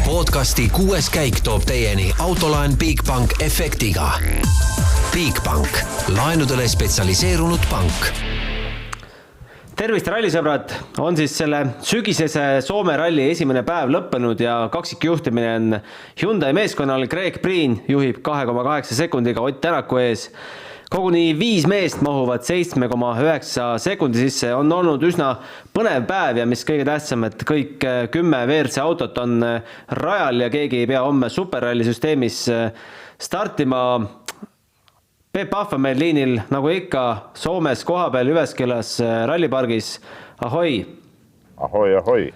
Podcasti 6. käik toob teieni autolaen Bigbank efektiga. Bigbank, laenudele spetsialiseerunud pank. Tervist rallisõbrad, on siis selle sügisese Soome ralli esimene päev lõppenud ja kaksikjuhtimine on Hyundai meeskonnal. Greg Priin juhib 2,8 sekundiga Ott Tänaku ees. Koguni 5 meest mahuvad 7,9 sekundi sisse. On olnud üsna põnev päev ja mis kõige tähtsam, et kõik 10 WRC autot on rajal ja keegi ei pea homme superralli süsteemis startima. Peep Pahv on meil liinil, nagu ikka, Soomes kohapeal Jyväskyläs rallipargis. Ahoi! Ahoi, ahoi!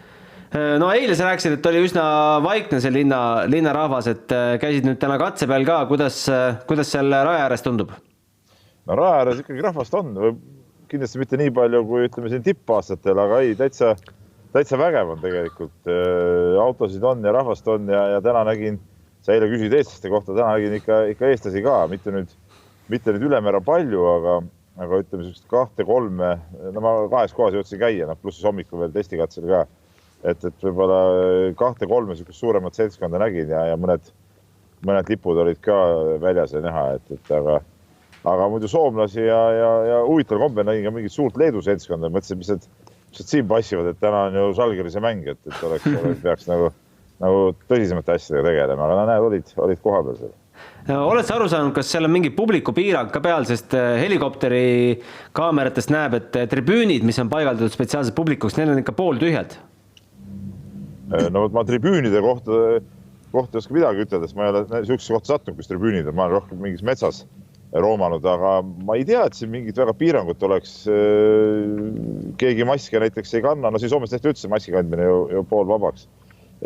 No eile sa rääkisid, et oli üsna vaikne see linna rahvas, et käisid nüüd täna katse peal ka. Kuidas seal raja ääres tundub? No raja ääres ikkagi rahvast on. Kindlasti mitte nii palju kui ütleme siin tippaastatel, aga ei, täitsa vägev on tegelikult. Autosid on ja rahvast on ja täna nägin, sa eile küsid eestlaste kohta, täna nägin ikka eestlasi ka, mitte nüüd ülemäära palju, aga ütleme 2-3, no ma 2 kohas jõudsin käia, pluss hommikul veel testikatsel ka, et võib-olla 2-3 suuremat seltskonda nägin ja mõned lipud olid ka väljas ja näha, aga muidu soomlasi ja huvitaval kombel nägin ka mingit suurt Leedu seltskonda, mõtlesin, mis need siin passivad, et täna on ju Žalgirise mäng, et peaks nagu tõsisemate asjadega tegelema, aga näed, olid koha peal seal. Oled sa aru saanud, kas seal on mingi publiku piirang ka peal, sest helikopteri kaameratest näeb, et tribüünid, mis on paigaldatud spetsiaalselt publikuks, neil on ikka pooltühjad? No ma tribüünide kohta ei oska midagi ütelda, sest ma ei ole niisuguse kohta sattunud, kus tribüünid on, ma olen rohkem mingis metsas roomanud, aga ma ei tea, et siin mingit väga piirangut oleks. Keegi maske näiteks ei kanna, no siis Soomes tehti üldse maski kandmine ju pool vabaks.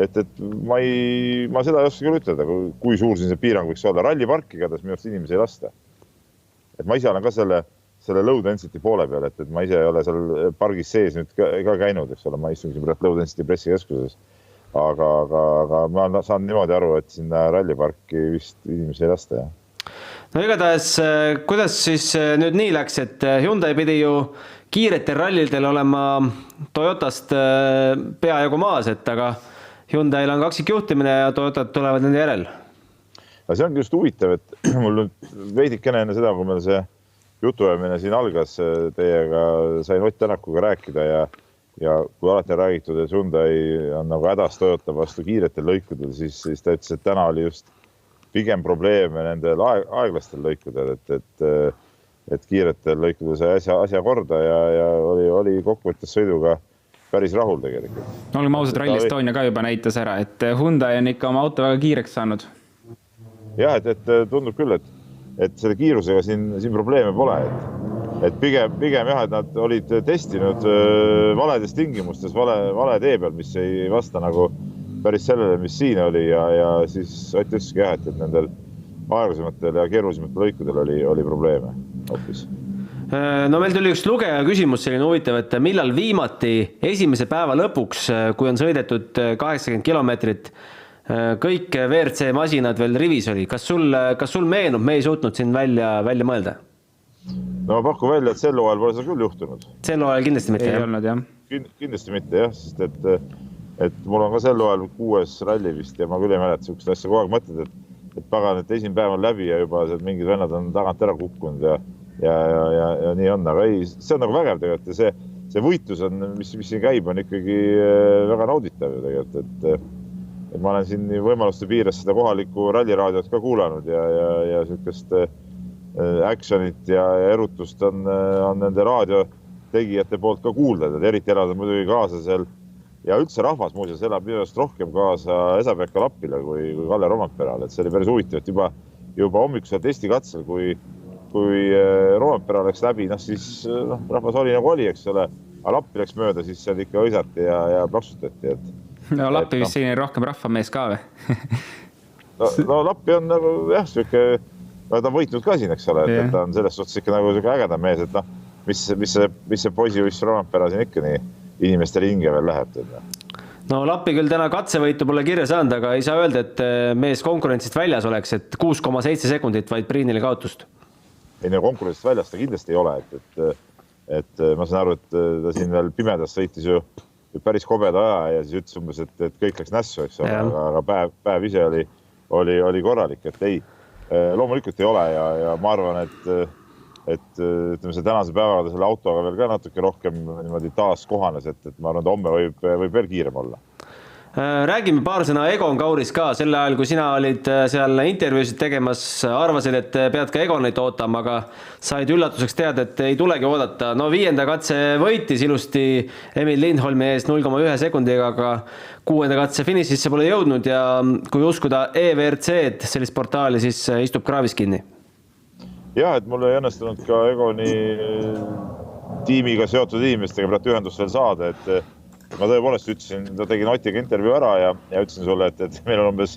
Et ma seda ei oska küll ütelda, kui suur siin see piirang võiks olla. Rallipark igatahes minu arust inimesi ei lasta. Et ma ise olen ka selle low density poole peal, et ma ise ei ole seal pargis sees nüüd ka käinud, eks ole, ma istun siin low density pressikeskuses. Aga ma saan niimoodi aru, et sinna ralliparki vist inimesi ei lasta, jah. No igatahes, kuidas siis nüüd nii läks, et Hyundai pidi ju kiiretel rallidel olema Toyotast peajagu maas, aga Hyundail on kaksikjuhtimine ja Toyotad tulevad nende järel. See ongi just huvitav, et mul veidikene enne seda, kui meil see jutuajamine siin algas teiega, sain Ott Tänakuga rääkida ja kui alati on räägitud, et Hyundai on nagu hädas Toyota vastu kiiretel lõikudel, siis ta ütles, et täna oli just pigem probleeme nendel aeglastel lõikudel, et kiiretel lõikudel sai asja korda ja oli kokkuvõttes sõiduga päris rahul tegelikult. No oleme ausad, Rally Estonia ka juba näitas ära, et Hyundai on ikka oma auto väga kiireks saanud. Jah, et tundub küll, et selle kiirusega siin probleeme pole. Et pigem jah, et nad olid testinud valedes tingimustes, vale tee peal, mis ei vasta nagu päris sellele, mis siin oli ja siis Ott ütleski jah, et nendel aeglasematel ja keerulisematel lõikudel oli probleeme hoopis. No meil tuli üks lugeja küsimus selline huvitav, et millal viimati esimese päeva lõpuks, kui on sõidetud 80 kilomeetrit, kõik WRC masinad veel rivis oli. Kas sul meenub, me ei suutnud siin välja mõelda? No ma pakun välja, et sel hooajal pole seda küll juhtunud. Sel hooajal kindlasti mitte. Ei olnud, jah. Kindlasti mitte, jah, sest et mul on ka sel hooajal 6 ralli vist ja ma küll ei mäleta sihukest asja kogu aeg mõtled, et pagan, et esimene päev on läbi ja juba mingid vennad on tagant ära kukkunud ja nii on, aga ei, see on nagu vägev tegelikult ja see võitlus on, mis siin käib, on ikkagi väga nauditav ju tegelikult, et ma olen siin võimaluste piires seda kohalikku ralliraadiot ka kuulanud ja sihukest actionit ja erutust on nende raadiotegijate poolt ka kuulda, et eriti elada muidugi kaasa seal ja üldse rahvas muuseas elab minust rohkem kaasa Esa-Pekka Lappile kui Kalle Roompeale, et see oli päris huvitav, et juba hommikusel testikatsel, kui Roompeale läks läbi, siis rahvas oli nagu oli, eks ole, aga Lappi läks mööda, siis seal ikka õisati ja plaksutati. No Lappi vist selline rohkem rahvamees ka või? No Lappi on nagu jah, ta on võitnud ka siin, eks ole, et ta on selles suhtes ikka nagu ägedam mees, et mis see poisiuiss Roompeale siin ikka nii inimestele hinge veel läheb. No Lappi küll täna katsevõitu pole kirja saanud, aga ei saa öelda, et mees konkurentsist väljas oleks, et 6,7 sekundit vaid Priinile kaotust. Ei, konkurentsist väljas ta kindlasti ei ole, et ma saan aru, et ta siin veel pimedas sõitis ju päris kobeda aja ja siis ütles umbes, et kõik läks nässu, eks ole, aga päev ise oli korralik, et ei, loomulikult ei ole ja ma arvan, et ütleme, see tänase päevaga selle autoga veel ka natuke rohkem niimoodi taas kohanes, et ma arvan, et homme võib veel kiirem olla. Räägime paar sõna Egon Kauris ka. Selle ajal, kui sina olid seal intervjuusid tegemas, arvasid, et pead ka Egonit ootama, aga said üllatuseks teada, et ei tulegi oodata. No 5. katse võitis ilusti Emil Lindholmi ees 0,1 sekundiga, aga 6. katse finišisse pole jõudnud ja kui uskuda EVRC-d, sellist portaali, siis istub kraavis kinni. Jah, et mul ei õnnestunud ka Egoni tiimiga seotud inimestega praegu ühendust veel saada, et ma tõepoolest ütlesin, tegin Otiga intervjuu ära ja ütlesin sulle, et meil on umbes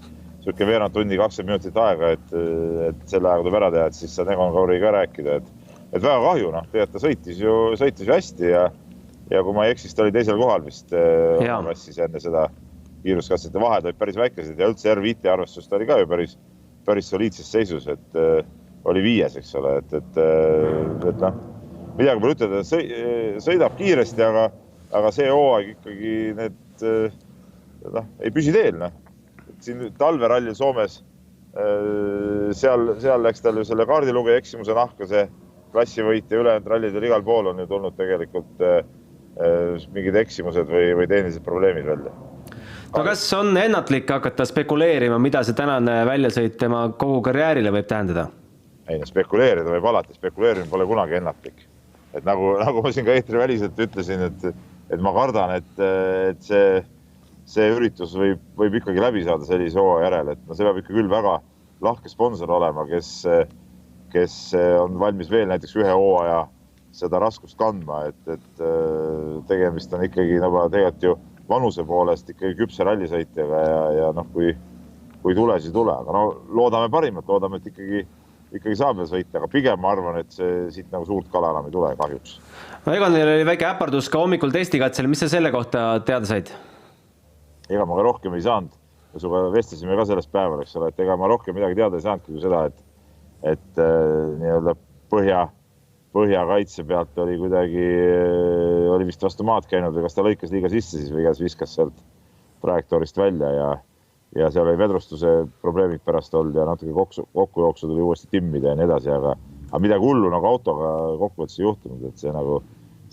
veerand tundi 20 minutit aega, et selle aega tuleb ära teha, et siis saan Egon Kauriga rääkida. Et väga kahju, tegelikult ta sõitis ju hästi ja kui ma ei eksist, oli teisel kohal vist rassis enne seda kiiruskatsete vahed, olid päris väikesed ja üldse R5 arvestust oli ka ju päris soliidses seisus, et oli 5, eks ole, et midagi pole ütelda, sõidab kiiresti, aga see hooaeg ikkagi ei püsi teel. Siin talverallil Soomes, seal läks tal ju selle kaardilugeja eksimuse nahka see klassivõit ja ülejäänud rallidel igal pool on ju tulnud tegelikult mingid eksimused või tehnilised probleemid välja. No kas on ennatlik hakata spekuleerima, mida see tänane väljasõit tema kogu karjäärile võib tähendada? Ei, spekuleerida võib alati, spekuleerimine pole kunagi ennatlik. Et nagu ma siin ka eetri väliselt ütlesin, et ma kardan, et see üritus võib ikkagi läbi saada sellise hooaja järel, et see peab ikka küll väga lahke sponsor olema, kes on valmis veel näiteks ühe hooaja seda raskust kandma, et tegemist on ikkagi tegelikult ju vanuse poolest ikkagi küpse rallisõitjaga ja kui tule, siis tule, aga loodame parimat, loodame, et ikkagi saab veel sõita, aga pigem ma arvan, et siit suurt kala enam ei tule kahjuks. No Egonil oli väike äpardus ka hommikul testikatsel, mis sa selle kohta teada said? Ega ma ka rohkem ei saanud, suga vestlesime ka sellest päeval, eks ole, et ega ma rohkem midagi teada ei saanudki kui seda, et nii-öelda põhjakaitse pealt oli kuidagi, oli vist vastu maad käinud või kas ta lõikas liiga sisse siis või viskas sealt trajektoorist välja ja seal oli vedrustuse probleemid pärast olnud ja natuke kokkujooksu tuli uuesti timmida ja nii edasi, aga midagi hullu nagu autoga kokkuvõttes ei juhtunud, et see nagu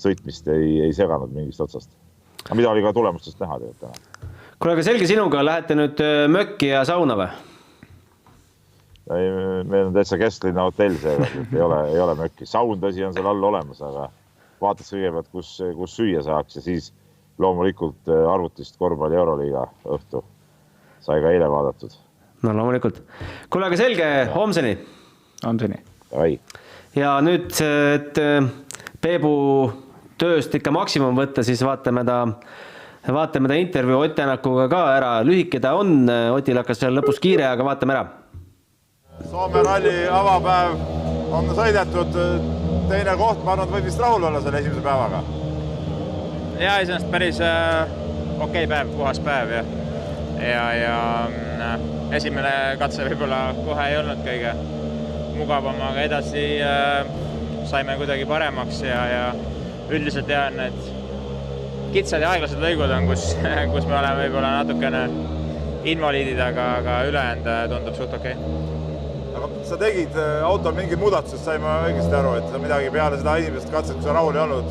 sõitmist ei seganud mingist otsast. Aga mida oli ka tulemustest näha tegelikult täna? Kuule, aga selge sinuga, lähete nüüd mökki ja sauna või? Meil on täitsa kesklinna hotell seega, et ei ole mökki. Saun tõsi on seal all olemas, aga vaataks kõigepealt, kus süüa saaks ja siis loomulikult arvutist korvpalli Euroliiga õhtu sai ka eile vaadatud. No loomulikult. Kuule, aga selge, homseni. Homseni. Ja nüüd, et Peebu tööst ikka maksimum võtta, siis vaatame ta intervjuu Ott Tänakuga ka ära. Lühike ta on, Otil hakkas seal lõpus kiire, aga vaatame ära. Soome ralli avapäev on sõidetud teine koht, ma arvan, et võib vist rahul olla selle esimese päevaga. Ja iseenesest päris okei päev, puhas päev ja esimene katse võib-olla kohe ei olnud kõige mugavam, aga edasi saime kuidagi paremaks ja üldiselt need kitsad ja aeglased lõigud on, kus me oleme võib-olla natukene invaliidid, aga ülejäänud tundub suht okei. Aga sa tegid autol mingid muudatused, saime õigesti aru, et sa midagi peale seda esimest katset, kui sa rahul ei olnud,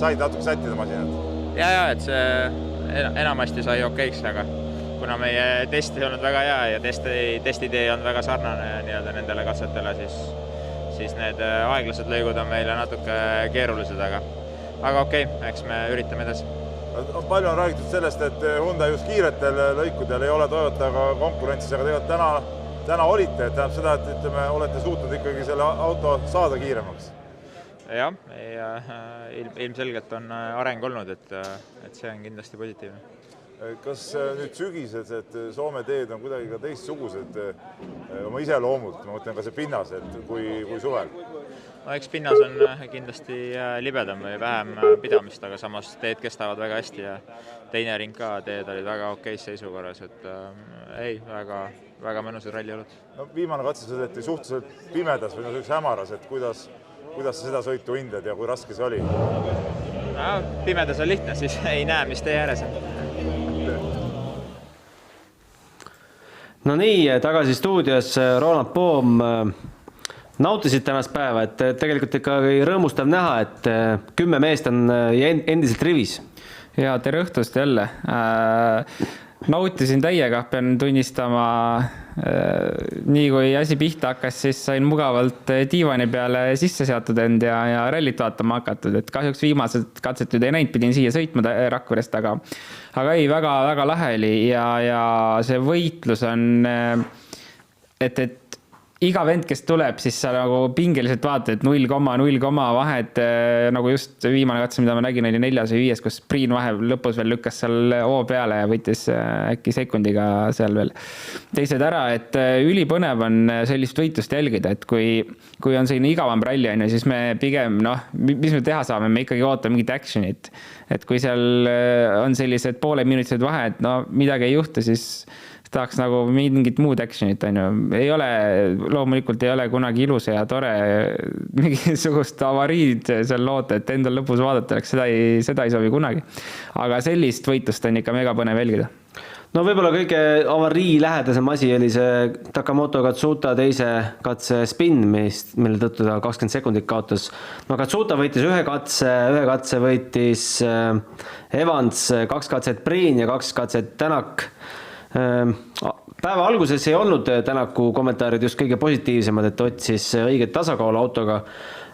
said natuke sättida masinat? Ja, et see enamasti sai okeiks, aga kuna meie test ei olnud väga hea ja testidee on väga sarnane nendele katsetele, siis need aeglased lõigud on meile natuke keerulised, aga okei, eks me üritame edasi. Palju on räägitud sellest, et Hyundai just kiiretel lõikudel ei ole Toyotaga konkurentsis, aga tegelikult täna olite, et tähendab seda, et ütleme, olete suutnud ikkagi selle auto saada kiiremaks. Jah, ilmselgelt on areng olnud, et see on kindlasti positiivne. Kas nüüd sügised, et Soome teed on kuidagi ka teistsugused oma iseloomult, ma mõtlen ka see pinnas, et kui suvel? No eks pinnas on kindlasti libedam või vähem pidamist, aga samas teed kestavad väga hästi ja teine ring ka teed olid väga okeis seisukorras, et väga mõnusad ralli olnud. No, viimane katse sõideti suhteliselt pimedas või hämaras, et kuidas sa seda sõitu hindad ja kui raske see oli? Pimedas on lihtne, siis ei näe, mis tee ääres on. No nii, tagasi stuudios Ronald Poom. Nautisid tänast päeva, et tegelikult ikka rõõmustav näha, et 10 meest on endiselt rivis. Ja tere õhtust jälle. Nautisin täiega, pean tunnistama, nii kui asi pihta hakkas, siis sain mugavalt diivani peale sisse seatud end ja rallit vaatama hakatud, et kahjuks viimased katsetud ei näinud, pidin siia sõitma Rakverest, aga ei, väga lahe oli ja see võitlus on, et iga vend, kes tuleb, siis sa nagu pingeliselt vaatad, et 0,0 vahed, nagu just viimane katse, mida ma nägin, oli 4. või 5, kus Priin vahe lõpus veel lükkas seal O peale ja võttis äkki sekundiga seal veel teised ära, et ülipõnev on sellist võitlust jälgida, et kui on selline igavam ralli, siis me pigem, mis me teha saame, me ikkagi ootame mingit actionit, et kui seal on sellised pooleminutised vahed, midagi ei juhtu, siis tahaks nagu mingit muud actionit, loomulikult ei ole kunagi ilus ja tore mingisugust avariid seal loota, et endal lõpus vaadata, seda ei sobi kunagi. Aga sellist võitlust on ikka mega põnev jälgida. No võib-olla kõige avarii lähedasem asi oli see Takamoto Katsuta teise katse spin, mille tõttu ta 20 sekundit kaotas. Katsuta võitis ühe katse võitis Evans, 2 katset Priin ja 2 katset Tänak. Päeva alguses ei olnud Tänaku kommentaarid just kõige positiivsemad, et otsis õiget tasakaalu autoga,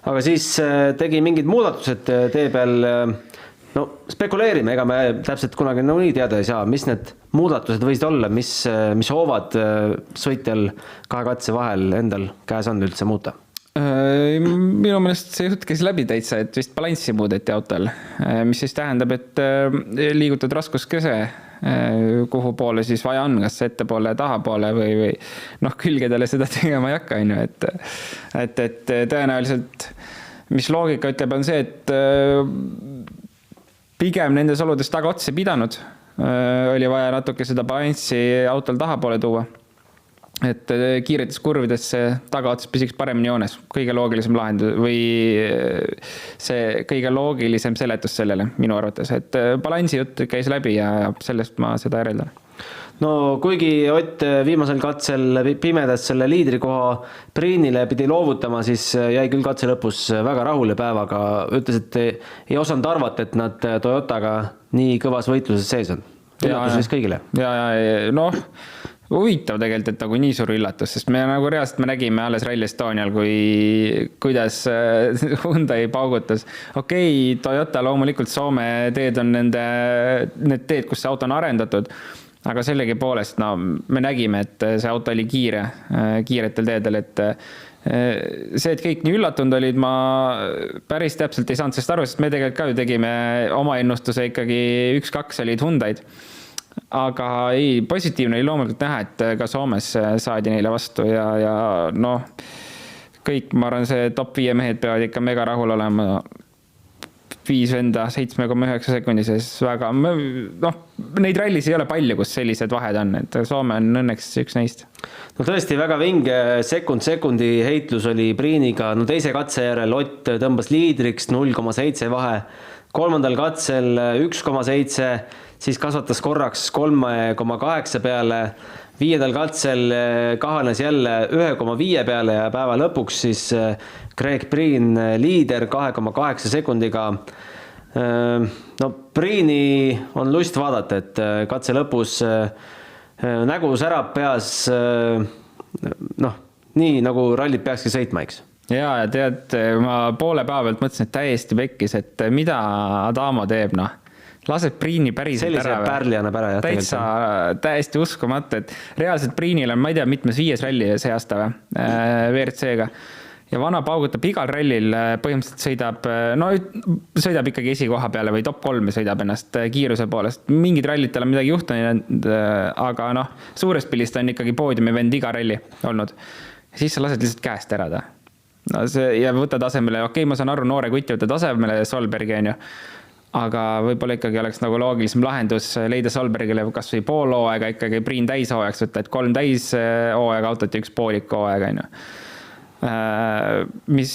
aga siis tegi mingid muudatused tee peal. Spekuleerime, ega me täpselt kunagi nii teada ei saa, mis need muudatused võisid olla, mis hoovad sõitjal 2 katse vahel endal käes on üldse muuta? Minu meelest see jutt käis läbi täitsa, et vist balanssi muudeti autol, mis siis tähendab, et liigutad raskuskese, kuhu poole siis vaja on, kas ettepoole, tahapoole või külgedele seda tegema ei hakka, et tõenäoliselt, mis loogika ütleb, on see, et pigem nendes oludes taga otsa pidanud, oli vaja natuke seda balanssi autol tahapoole tuua. Et kiiretes kurvides taga otsas püsiks paremini joones, kõige loogilisem lahendus või see kõige loogilisem seletus sellele minu arvates, et balansi jutt käis läbi ja sellest ma seda järeldan. No kuigi Ott viimasel katsel pimedas selle liidrikoha Priinile pidi loovutama, siis jäi küll katse lõpus väga rahule päevaga, ütles, et ei osanud arvata, et nad Toyotaga nii kõvas võitluses sees on. Üllatus vist kõigile. Huvitav tegelikult, et nagu nii suur üllatus, sest me nagu reaalselt me nägime alles Rally Estonial, kuidas Hyundai paugutas. Okei, Toyota loomulikult Soome teed on need teed, kus see auto on arendatud, aga sellegi poolest me nägime, et see auto oli kiiretel teedel, et see, et kõik nii üllatunud olid, ma päris täpselt ei saanud sellest aru, sest me tegelikult ka ju tegime oma ennustuse ikkagi 1-2 olid Hyundaid. Aga ei, positiivne oli loomulikult näha, et ka Soomes saadi neile vastu ja kõik, ma arvan, see top 5 mehed peavad ikka mega rahul olema. 5 venda 7,9 sekundises väga, neid rallis ei ole palju, kus sellised vahed on, et Soome on õnneks üks neist. Tõesti väga vinge sekundi heitlus oli Priiniga, teise katse järel Ott tõmbas liidriks 0,7 vahe, 3. katsel 1,7, siis kasvatas korraks 3,8 peale, 5. katsel kahanes jälle 1,5 peale ja päeva lõpuks siis Greg Priin liider 2,8 sekundiga. Priini on lust vaadata, et katse lõpus nägu särab peas, nii nagu rallit peakski sõitma, eks? Ja tead, ma poole päeva pealt mõtlesin, et täiesti pekkis, et mida Adamo teeb, laseb Priini päriselt ära. Sellise pärlijana pära, jah. Täitsa täiesti uskumatu, et reaalselt Priinil on, ma ei tea, mitmes 5 ralli see aasta või, WRC-ga. Ja vana paugutab igal rallil, põhimõtteliselt sõidab ikkagi esikoha peale või top 3 sõidab ennast kiiruse poolest. Mingid rallitel on midagi juhtunud, aga suures pildist on ikkagi poodiumi vend iga ralli olnud. Siis sa lased lihtsalt käest ära ta. Ja võtad asemele, ma saan aru, noore kuti võtad asemele Solbergi, on ju. Aga võib-olla ikkagi oleks nagu loogilisem lahendus leida Solbergile kas või pool hooaega ikkagi Priin täis hooajaks võtta, et 3 täis hooaega autot ja 1 poolik hooaega, on ju. Mis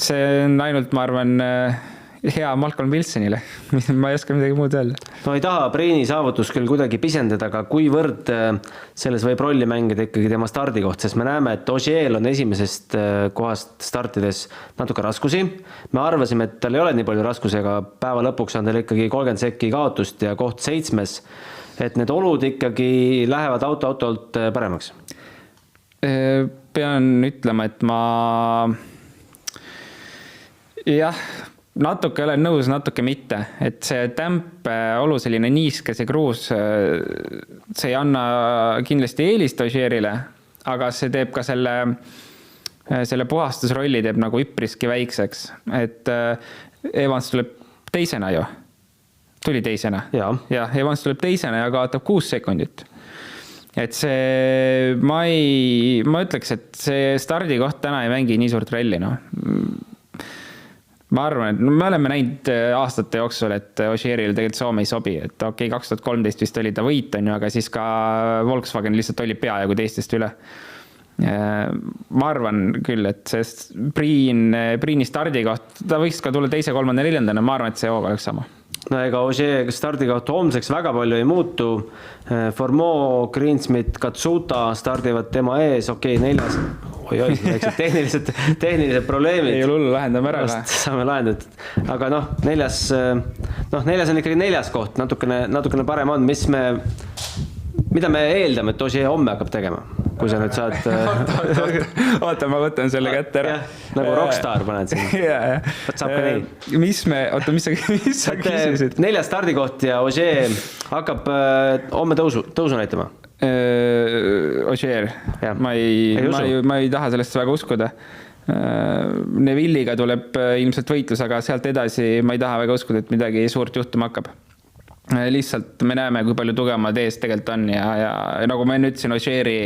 see on ainult, ma arvan, hea Malcolm Wilsonile. Ma ei oska midagi muud öelda. No ei taha Priini saavutus küll kuidagi pisendada, aga kuivõrd selles võib rolli mängida ikkagi tema stardikoht, sest me näeme, et Ogier on esimesest kohast startides natuke raskusi. Me arvasime, et tal ei ole nii palju raskusi, aga päeva lõpuks on tal ikkagi 30 sekki kaotust ja koht 7. Et need olud ikkagi lähevad autolt paremaks. Pean ütlema, et ma natuke olen nõus, natuke mitte, et see tämp olu selline niiske, see kruus, see ei anna kindlasti eelist Ogierile, aga see teeb ka selle puhastusrolli teeb nagu üpriski väikseks, et Evans tuleb teisena ju, tuli teisena. Ja, Evans tuleb teisena ja kaotab 6 sekundit. Et see, ma ütleks, et see stardikoht täna ei mängi nii suurt ralli, no. Ma arvan, et me oleme näinud aastate jooksul, et Ogieril tegelikult Soome ei sobi, et 2013 vist oli ta võit, aga siis ka Volkswagen lihtsalt oli peaaegu teistest üle. Ma arvan küll, et see Priini stardikoht, ta võiks ka tulla 2., 3., 4., ma arvan, et see hooga oleks sama. No ega Ogier stardikoht homseks väga palju ei muutu. Formeau, Greensmith, Katsuta stardivad tema ees, 4. tehnilised probleemid. Ei ole hullu, lahendame ära. Saame lahendatud. Aga 4. on ikkagi 4. koht, natukene parem on. Mida me eeldame, et Ogier homme hakkab tegema? Kui sa nüüd saad... Oota, ma võtan selle kätte ära. Nagu rockstar paned siin. Saab ka nii. Mis sa küsisid? 4. stardikoht ja Ogier hakkab homme tõusu näitama. Ogier. Ma ei taha sellest väga uskuda. Neville'iga tuleb ilmselt võitlus, aga sealt edasi ma ei taha väga uskuda, et midagi suurt juhtuma hakkab. Lihtsalt me näeme, kui palju tugevamad ees tegelikult on ja nagu ma enne ütlesin, Ogieri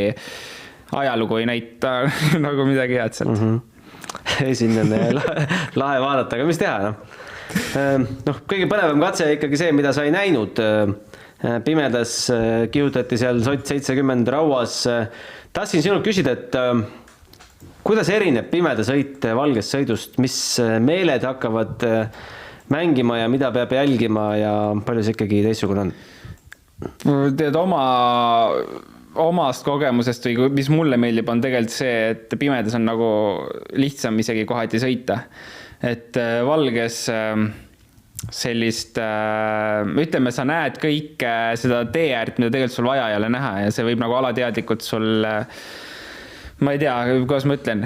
ajalugu ei näita nagu midagi head sealt. Siin on lahe vaadata, aga mis teha? Kõige põnevam katse ikkagi see, mida sa ei näinud. Pimedas kihutati seal Sott 70 rauas. Tahtsin sinult küsida, et kuidas erineb pimeda sõit valgest sõidust, mis meeled hakkavad mängima ja mida peab jälgima ja palju see ikkagi teistsugune on? Tead, omast kogemusest või mis mulle meeldib on tegelikult see, et pimedas on nagu lihtsam isegi kohati sõita. Et valges sellist, ütleme, sa näed kõike seda teeäärt, mida tegelikult sul vaja ei ole näha ja see võib nagu alateadlikult sul, ma ei tea, kuidas ma ütlen,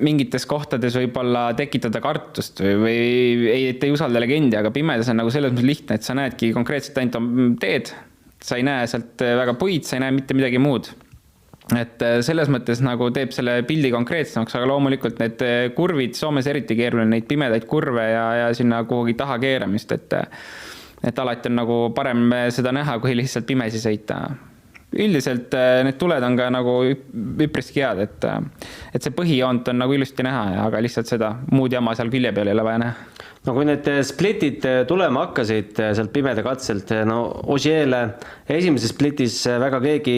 mingites kohtades võib olla tekitada kartust või et ei usalda legendi, aga pimedas on nagu selles mõttes lihtne, et sa näedki konkreetselt ainult teed, sa ei näe sealt väga puid, sa ei näe mitte midagi muud. Et selles mõttes nagu teeb selle pildi konkreetsemaks, aga loomulikult need kurvid, Soomes eriti keeruline, neid pimedaid kurve ja sinna kuhugi taha keeramist, et alati on nagu parem seda näha, kui lihtsalt pimesi sõita. Üldiselt need tuled on ka nagu üpriski head, et see põhijoont on nagu ilusti näha, aga lihtsalt seda muud jama seal külje peal ei ole vaja näha. No kui need splitid tulema hakkasid sealt pimeda katselt, Ogier'le esimeses splitis väga keegi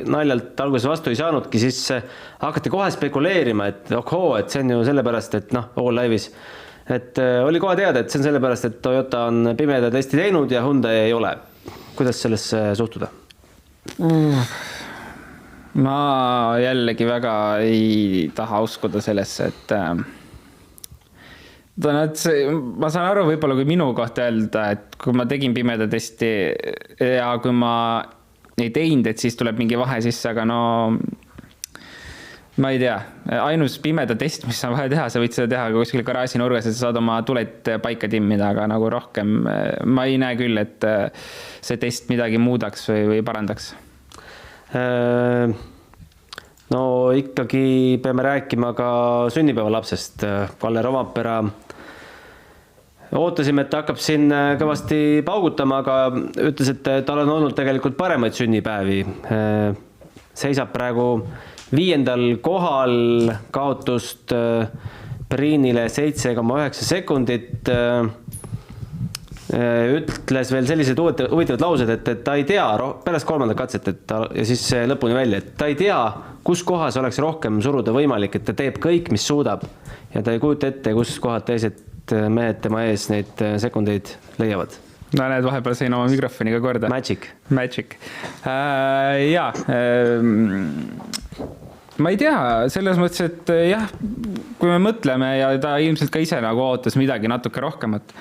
naljalt alguses vastu ei saanudki, siis hakati kohe spekuleerima, et et see on ju sellepärast, et All Live'is. Et oli kohe teada, et see on sellepärast, et Toyota on pimeda testi teinud ja Hyundai ei ole. Kuidas sellesse suhtuda? Ma jällegi väga ei taha uskuda sellesse, et ma saan aru võib-olla kui minu kohta öelda, et kui ma tegin pimeda testi ja kui ma ei teinud, et siis tuleb mingi vahe sisse, aga ma ei tea, ainus pimeda test, mis on vaja teha, sa võid seda teha kuskil garaaži nurgas, et sa saad oma tuled paika timmida, aga nagu rohkem ma ei näe küll, et see test midagi muudaks või parandaks. No ikkagi peame rääkima ka sünnipäeva lapsest, Kalle Rompera. Ootasime, et ta hakkab siin kõvasti paugutama, aga ütles, et tal on olnud tegelikult paremaid sünnipäevi. Seisab praegu 5. kohal, kaotust Priinile 7,9 sekundit. ütles veel sellised huvitavad laused, et ta ei tea pärast 3. katset, ja siis lõpuni välja, et ta ei tea, kus kohas oleks rohkem suruda võimalik, et ta teeb kõik, mis suudab ja ta ei kujuta ette, kus kohad teised mehed tema ees neid sekundeid leiavad. No need vahepeal sain oma mikrofoniga korda. Magic. Jaa. Ma ei tea, selles mõttes, et jah, kui me mõtleme ja ta ilmselt ka ise nagu ootas midagi natuke rohkemat,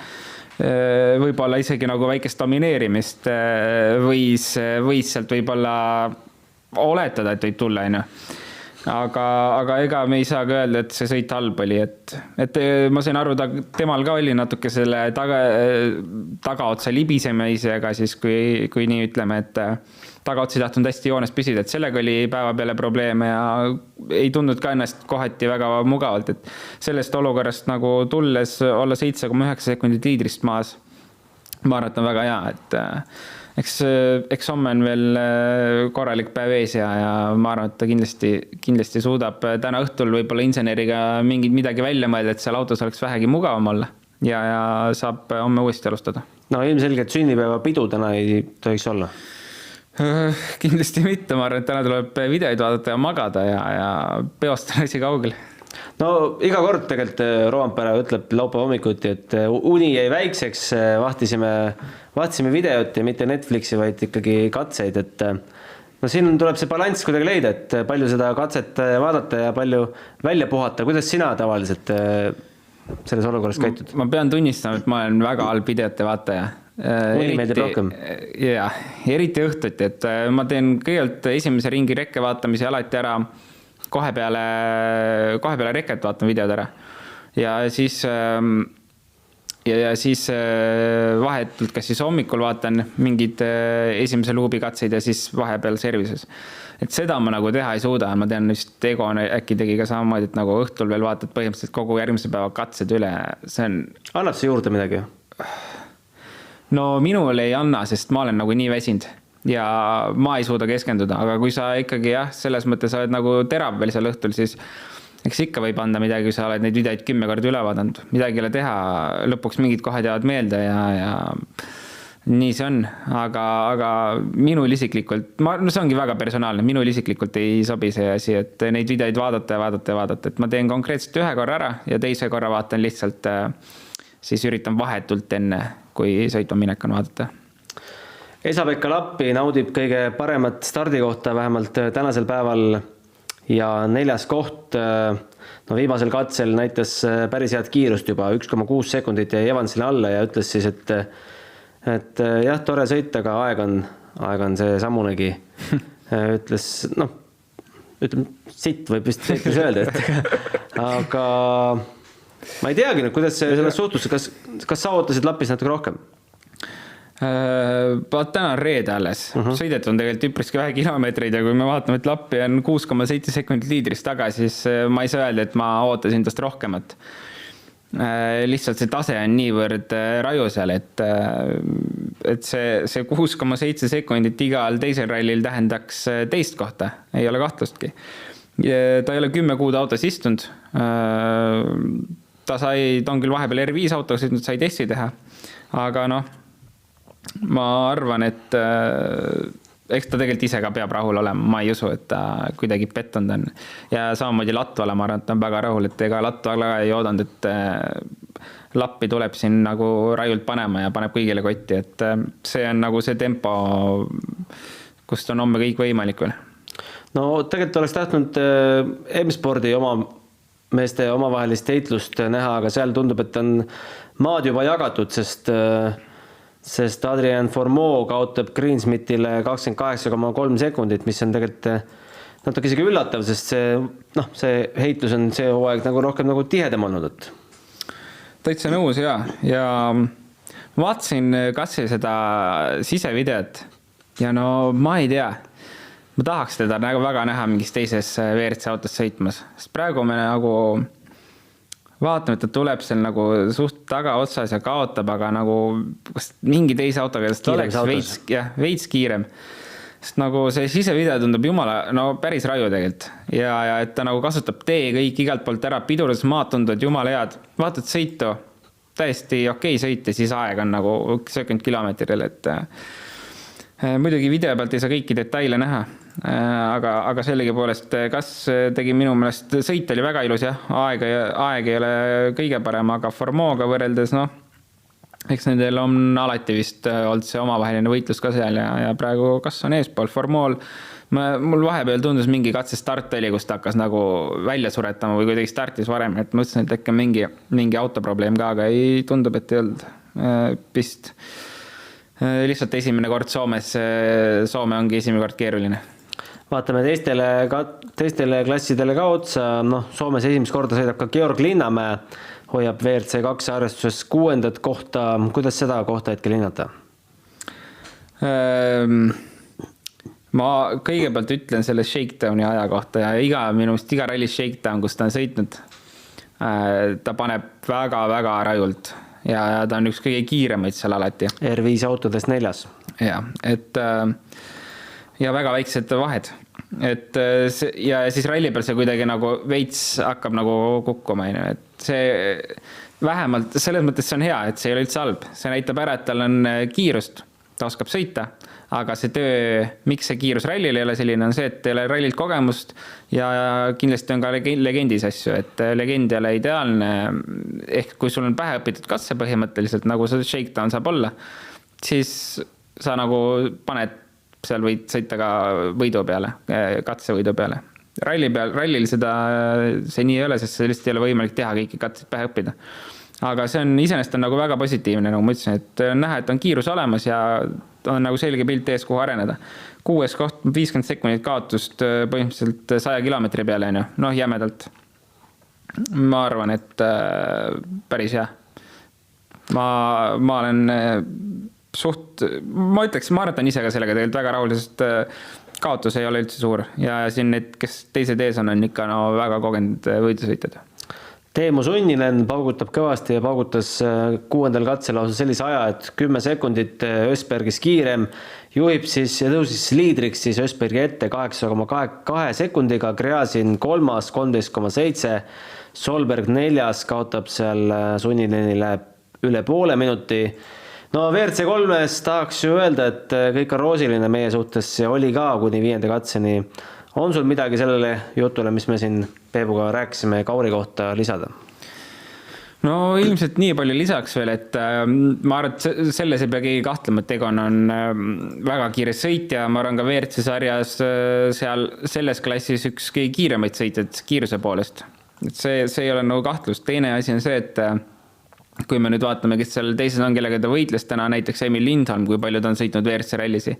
võib-olla isegi nagu väikest domineerimist võis sealt võib-olla oletada, et võib tulla, aga ega me ei saa ka öelda, et see sõit halb oli, et ma sain aru, temal ka oli natuke selle tagaotsa libisemisega siis, kui nii ütleme, et tagaotsa ei tahtnud hästi joones püsida, et sellega oli päeva peale probleeme ja ei tundnud ka ennast kohati väga mugavalt, et sellest olukorrast nagu tulles olla 7,9 sekundit liidrist maas, ma arvan, et on väga hea, et eks homme on veel korralik päev ees ja ma arvan, et ta kindlasti suudab täna õhtul võib-olla inseneriga midagi välja mõelda, et seal autos oleks vähegi mugavam olla ja saab homme uuesti alustada. No ilmselgelt sünnipäeva pidu täna ei tohiks olla. Kindlasti mitte, ma arvan, et täna tuleb videoid vaadata ja magada ja peost on asi kaugel. No iga kord tegelikult Roompere ütleb laupäeva hommikuti, et uni jäi väikseks, vaatasime videot ja mitte Netflixi, vaid ikkagi katseid, et no siin tuleb see balanss kuidagi leida, et palju seda katset vaadata ja palju välja puhata. Kuidas sina tavaliselt selles olukorras käitud? Ma pean tunnistama, et ma olen väga halb videote vaataja. Uni meeldib rohkem. Jah, eriti õhtuti, et ma teen kõigepealt esimese ringi rekke vaatamise alati ära, kohe peale reket vaatan videod ära ja siis vahetult kas siis hommikul vaatan mingid esimese luubi katseid ja siis vahepeal servises. Et seda ma nagu teha ei suuda, ma tean, just Ego äkki tegi ka samamoodi, et nagu õhtul veel vaatad põhimõtteliselt kogu järgmise päeva katsed üle. Annab see juurde midagi? No minul ei anna, sest ma olen nagu nii väsinud ja ma ei suuda keskenduda, aga kui sa ikkagi selles mõttes oled nagu terav veel seal õhtul, siis eks ikka võib anda midagi, kui sa oled neid videoid 10 korda üle vaadanud. Midagi ei ole teha, lõpuks mingid kohad jäävad meelde ja nii see on, aga minul isiklikult, see ongi väga personaalne, minul isiklikult ei sobi see asi, et neid videoid vaadata, et ma teen konkreetselt ühe korra ära ja teise korra vaatan lihtsalt, siis üritan vahetult enne, kui sõitma minek on vaadata. Esa-Pekka Lappi naudib kõige paremat stardikohta vähemalt tänasel päeval ja 4. koht, no viimasel katsel näitas päris head kiirust juba, 1,6 sekundit jäi Evansile alla ja ütles siis, et jah, tore sõit, aga aeg on see sammunegi. Ütles, ütleme, sitt võib vist öelda, aga ma ei teagi, kuidas selles suhtus, kas sa ootasid Lappis natuke rohkem? Täna on reede alles. Sõidet on tegelikult üpriski vähe kilomeetreid ja kui me vaatame, et Lappi on 6,7 sekundit liidrist taga, siis ma ei saa öelda, et ma ootasin tast rohkemat. Lihtsalt see tase on niivõrd raju seal, et see 6,7 sekundit igal teisel rallil tähendaks teist kohta, ei ole kahtlustki. Ta ei ole 10 kuud autos istunud. Ta on küll vahepeal R5 autos, et sai testi teha, aga ma arvan, et eks ta tegelikult ise ka peab rahul olema, ma ei usu, et ta kuidagi pettunud on. Ja samamoodi Latvala, ma arvan, et ta on väga rahul, et ega Latvala ei oodanud, et Lappi tuleb siin nagu rajult panema ja paneb kõigile kotti, et see on nagu see tempo, kust on homme kõik võimalik veel. No tegelikult oleks tahtnud M-spordi oma meeste omavahelist heitlust näha, aga seal tundub, et on maad juba jagatud, sest Adrian Formeau kaotab Greensmithile 28,3 sekundit, mis on tegelikult natuke isegi üllatav, sest see heitlus on see hooaeg nagu rohkem nagu tihedam olnud. Täitsa nõus ja vaatasin katse seda sisevideot ja ma ei tea, ma tahaks teda nagu väga näha mingis teises WRC autos sõitmas, sest praegu me nagu vaatame, et ta tuleb seal nagu suht tagaotsas ja kaotab, aga nagu kas mingi teise autoga oleks veits kiirem. Sest nagu see sisevideo tundub jumala, päris raju tegelikult. Ja et ta nagu kasutab tee kõik igalt poolt ära, pidurus maad tunduvad jumala head. Vaatad sõitu, täiesti okei sõit ja siis aeg on nagu 70 kilomeetril, et muidugi video pealt ei saa kõiki detaile näha, aga sellegi poolest kas tegi minu meelest, sõit oli väga ilus jah, aeg ei ole kõige parem, aga Formooga võrreldes eks nendel on alati vist olnud see omavaheline võitlus ka seal ja praegu kas on eespool Formool. Mul vahepeal tundus mingi katse start oli, kus ta hakkas nagu välja suretama või kuidagi startis varem, et mõtlesin, et äkki mingi autoprobleem ka, aga ei tundub, et ei olnud vist. Lihtsalt esimene kord Soomes, Soome ongi esimene kord keeruline. Vaatame teistele klassidele ka otsa, Soomes esimest korda sõidab ka Georg Linnamäe, hoiab WRC2 arvestuses 6. kohta, kuidas seda kohta hetkel hinnata? Ma kõigepealt ütlen selle shakedowni aja kohta ja minust iga rallis shakedown, kus ta on sõitnud, ta paneb väga-väga rajult ja ta on üks kõige kiiremaid seal alati. R5 autodest 4. Ja, ja väga väiksed vahed. Ja siis ralli peal see kuidagi nagu veits hakkab nagu kukkuma. Et see vähemalt selles mõttes see on hea, et see ei ole üldse halb. See näitab ära, et tal on kiirust, ta oskab sõita. Aga see töö, miks see kiirus rallil ei ole selline, on see, et ei ole rallilt kogemust ja kindlasti on ka legendis asju, et legend ei ole ideaalne, ehk kui sul on pähe õpitud katse põhimõtteliselt, nagu see shakedown saab olla, siis sa nagu paned seal võid sõita ka võidu peale, katsevõidu peale. Rallil see nii ei ole, sest see lihtsalt ei ole võimalik teha kõiki katseid pähe õppida. Aga see on iseenesest on nagu väga positiivne, nagu ma ütlesin, et on näha, et on kiirus olemas ja on nagu selge pilt ees, kuhu areneda. 6. koht, 50 sekundit kaotust põhimõtteliselt 100 kilomeetri peale, jämedalt. Ma arvan, et päris hea. Ma olen ma ütleks, ma arvan ise ka sellega tegelikult väga rahul, sest kaotus ei ole üldse suur ja siin need, kes teised ees on ikka väga kogenud võidusõitjad. Teemu Sunninen paugutab kõvasti ja paugutas 6. katsel lausa sellise aja, et 10 sekundit Ösbergis kiirem, juhib siis ja tõusis liidriks siis Ösbergi ette 8,2 sekundiga, Gräzin 3. 13,7, Solberg 4. kaotab seal Sunninenile üle poole minuti. WRC3-s tahaks ju öelda, et kõik on roosiline meie suhtes ja oli ka kuni 5. katseni. On sul midagi sellele jutule, mis me siin Peebuga rääkisime Kauri kohta lisada? Ilmselt nii palju lisaks veel, et ma arvan, et selles ei pea keegi kahtlema, et Egon on väga kiire sõitja, ma arvan ka WRC sarjas seal selles klassis üks kõige kiiremaid sõitjad kiiruse poolest. See ei ole nagu kahtlust. Teine asi on see, et kui me nüüd vaatame, kes seal teises on, kellega ta võitles täna, näiteks Emil Lindholm, kui palju ta on sõitnud WRC rallisi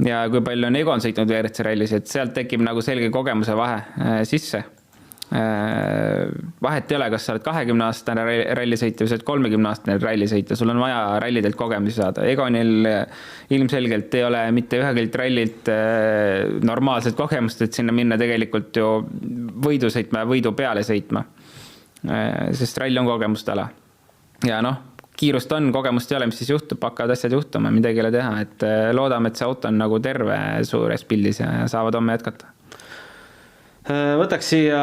ja kui palju on Egon sõitnud WRC rallis, et sealt tekib nagu selge kogemuse vahe sisse. Vahet ei ole, kas sa oled 20-aastane rallisõitja või sa oled 30-aastane rallisõitja, sul on vaja rallidelt kogemusi saada. Egonil ilmselgelt ei ole mitte ühegilt rallilt normaalset kogemust, et sinna minna tegelikult ju võidu sõitma ja võidu peale sõitma, sest rall on kogemustala. Ja kiirust on, kogemust ei ole, mis siis juhtub, hakkavad asjad juhtuma, midagi ei ole teha, et loodame, et see auto on nagu terve suures pildis ja saavad homme jätkata. Võtaks siia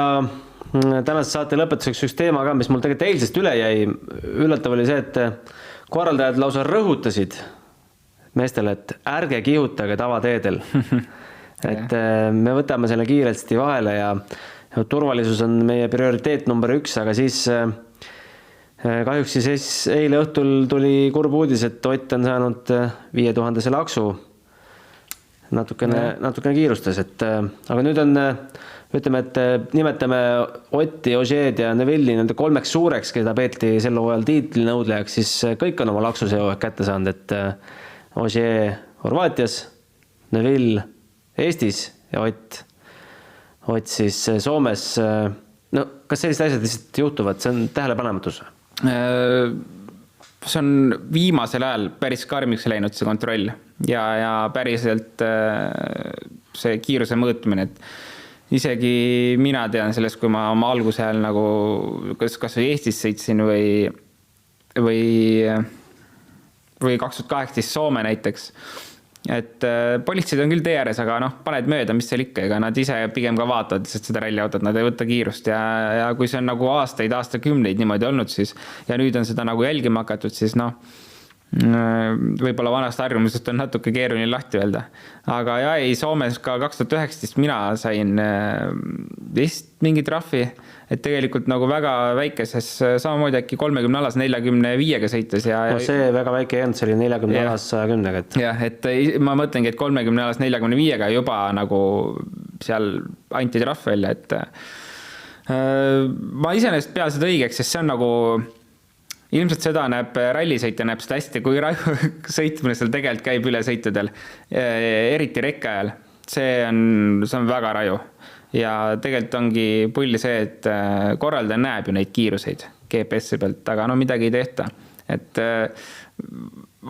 tänase saate lõpetuseks üks teema ka, mis mul tegelikult eilsest üle jäi. Üllatav oli see, et korraldajad lausa rõhutasid meestele, et ärge kihutage tavateedel. Et me võtame selle kiiresti vahele ja turvalisus on meie prioriteet number 1, aga siis kahjuks siis eile õhtul tuli kurb uudis, et Ott on saanud 5000 laksu. Natukene kiirustas, aga nüüd on, ütleme, et nimetame Otti, Ožeed ja Neville'i nende 3 suureks, keda peeti sel hooajal tiitlinõudlejaks, siis kõik on oma laksu see hooaeg kätte saanud, et Ožee Horvaatias, Neville Eestis ja Ott siis Soomes. Kas sellised asjad lihtsalt juhtuvad? See on tähelepanematus? See on viimasel ajal päris karmiks läinud see kontroll ja päriselt see kiiruse mõõtmine, et isegi mina tean sellest, kui ma oma alguse ajal nagu kas või Eestis sõitsin või 2018 Soome näiteks, et politseid on küll tee ääres, aga noh, paned mööda, mis seal ikka, ega nad ise pigem ka vaatavad lihtsalt seda ralliautot, nad ei võta kiirust ja kui see on nagu aastakümneid niimoodi olnud, siis ja nüüd on seda nagu jälgima hakatud, siis noh, võib-olla vanast harjumusest on natuke keeruline lahti öelda. Aga ja ei, Soomes ka 2019 mina sain vist mingi trahvi, et tegelikult nagu väga väikeses, samamoodi äkki 30 alas 45-ga sõites. No see väga väike ei olnud, see oli 40 alas 110-ga. Jah, et ma mõtlengi, et 30 alas 45-ga juba nagu seal anti trahv välja, et ma iseenesest pean seda õigeks, sest see on nagu ilmselt seda näeb rallisõitja, näeb seda hästi, kui sõitmine seal tegelikult käib üle sõitudel, eriti rekke ajal. See on väga raju. Ja tegelikult ongi pulli see, et korraldaja näeb ju neid kiiruseid GPS-i pealt, aga no midagi ei tehta. Et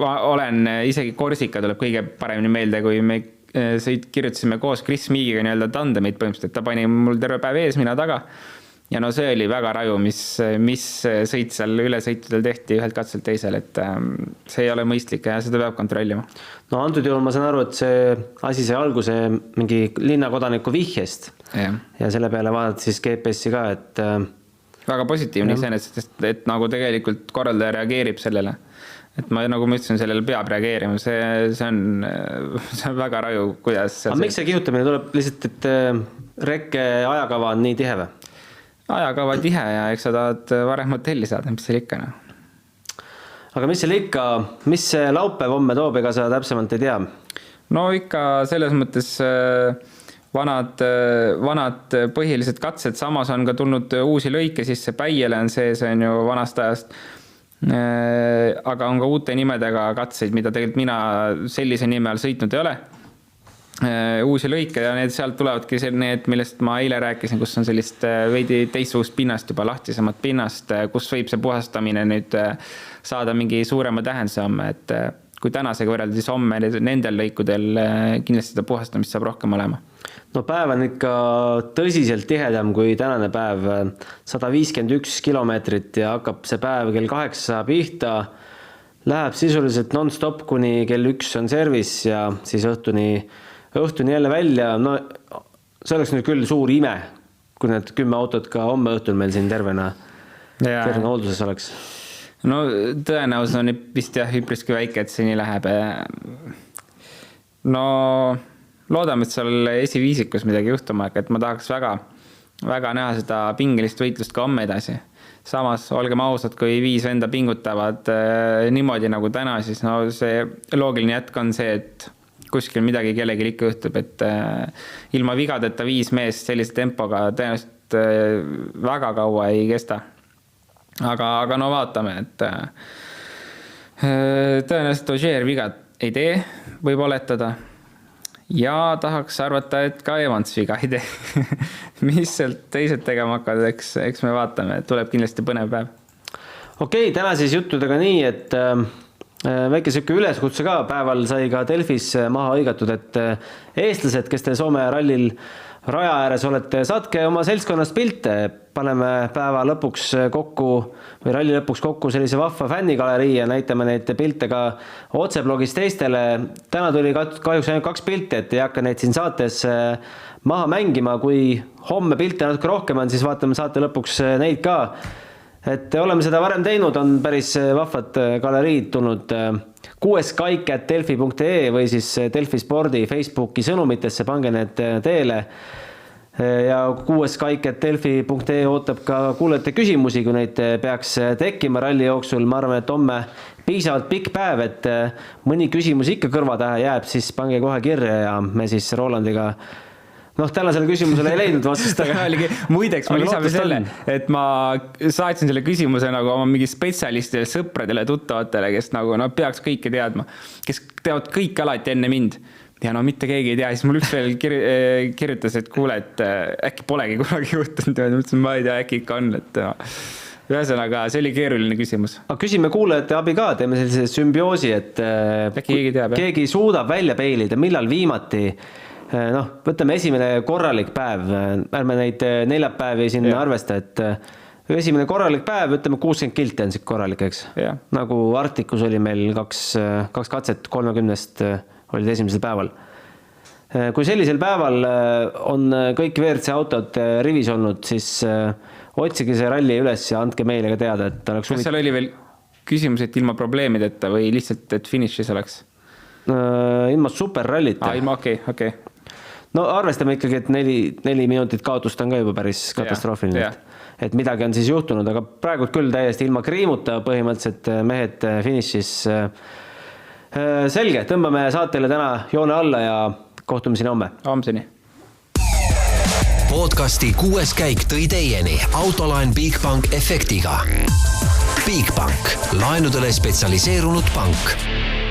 ma olen isegi Korsika tuleb kõige paremini meelde, kui me kirjutasime koos Chris Meagiga nii-öelda tandemit põhimõtteliselt, et ta pani mul terve päev ees, mina taga. Ja no see oli väga raju, mis sõit seal üle sõitudel tehti ühelt katselt teisel, et see ei ole mõistlik ja seda peab kontrollima. No antud juhul ma saan aru, et see asi sai alguse mingi linnakodaniku vihjest ja selle peale vaadati siis GPS-i ka, et väga positiivne iseenesest, et nagu tegelikult korraldaja reageerib sellele. Et ma nagu ma ütlesin, sellele peab reageerima, see on väga raju, kuidas aga miks see kihutamine tuleb lihtsalt, et rekke ajakava on nii tihe või? Ajakava tihe ja eks sa tahad varem hotelli saada, mis seal ikka. Aga mis seal ikka, mis see laupäev homme toob, ega sa täpsemalt ei tea? No ikka selles mõttes vanad põhilised katsed, samas on ka tulnud uusi lõike, siis see Päiele on see on ju vanast ajast, aga on ka uute nimedega katseid, mida tegelikult mina sellise nime all sõitnud ei ole. Uusi lõike ja need sealt tulevadki need, millest ma eile rääkisin, kus on sellist veidi teistsugust pinnast, juba lahtisemat pinnast, kus võib see puhastamine nüüd saada mingi suurema tähenduse homme, et kui tänasega võrrelda, siis homme nendel lõikudel kindlasti seda puhastamist saab rohkem olema. No päev on ikka tõsiselt tihedam kui tänane päev, 151 kilomeetrit ja hakkab see päev kell 8 pihta, läheb sisuliselt non-stop kuni kell 1 on service ja siis õhtuni jälle välja, no see oleks nüüd küll suur ime, kui need 10 autot ka homme õhtul meil siin tervena hoolduses oleks. No tõenäosus on vist jah üpriski väike, et see nii läheb. No loodame, et seal esiviisikus midagi juhtuma, et ma tahaks väga näha seda pingelist võitlust ka homme edasi. Samas olgem ausad, kui 5 venda pingutavad niimoodi nagu täna, siis no see loogiline jätk on see, et kuskil midagi kellegi ikka juhtub, et ilma vigadeta 5 meest sellise tempoga tõenäoliselt väga kaua ei kesta. Aga no vaatame, et tõenäoliselt Ogier vigad ei tee, võib oletada. Ja tahaks arvata, et ka Evans viga ei tee. Mis sealt teised tegema hakkavad, eks me vaatame, tuleb kindlasti põnev päev. Okei, täna siis juttudega nii, et väike söke üleskutse ka, päeval sai ka Delfis maha õigatud, et eestlased, kes te Soome rallil raja ääres olete, saatke oma seltskonnast pilte, paneme päeva lõpuks kokku või ralli lõpuks kokku sellise vahva fännigalerii ja näitame neid pilte ka otseblogis teistele. Täna tuli kahjuks ainult 2 pilti, et ei hakka neid siin saates maha mängima, kui homme pilte natuke rohkem on, siis vaatame saate lõpuks neid ka. Et oleme seda varem teinud, on päris vahvad galeriid tulnud kuueskaik@delfi.ee või siis Delfi Spordi Facebooki sõnumitesse, pange need teele. Ja kuueskaik@delfi.ee ootab ka kuulajate küsimusi, kui neid peaks tekkima ralli jooksul. Ma arvan, et homme piisavalt pikk päev, et mõni küsimus ikka kõrvataha jääb, siis pange kohe kirja ja me siis Rolandiga tänasele küsimusele ei leidnud vastust. Muideks ma lisame selle, et ma saatsin selle küsimuse nagu oma mingi spetsialistile, sõpradele, tuttavatele, kes nagu peaks kõike teadma, kes teavad kõik alati enne mind. Ja no mitte keegi ei tea, siis mul üks veel kirjutas, et kuule, et äkki polegi kunagi juhtunud. Mõtlesin, ma ei tea, äkki ikka on. Ühesõnaga, see oli keeruline küsimus. Aga küsime kuulajate abi ka, teeme sellise sümbioosi, et keegi suudab välja peilida, millal viimati võtame esimene korralik päev, ärme neid neljapäevi siin arvesta, et esimene korralik päev, ütleme 60 kilti on siik korralik, eks? Nagu Arcticus oli meil kaks katset 30-st olid esimesel päeval. Kui sellisel päeval on kõik WRC autod rivis olnud, siis otsige see ralli üles ja andke meile ka teada, et oleks kas seal oli veel küsimus, et ilma probleemideta või lihtsalt, et finišis oleks? Ilma superrallita. Ilma, okei. No arvestame ikkagi, et 4 minutit kaotust on ka juba päris katastroofiline. Et midagi on siis juhtunud, aga praegu küll täiesti ilma kriimuta põhimõtteliselt mehed finišis. Selge, tõmbame saatele täna joone alla ja kohtume siin homme. Homseni. Podcasti 6. käik tõi teieni Autoline Bigbank efektiga. Bigbank, laenudele spetsialiseerunud pank.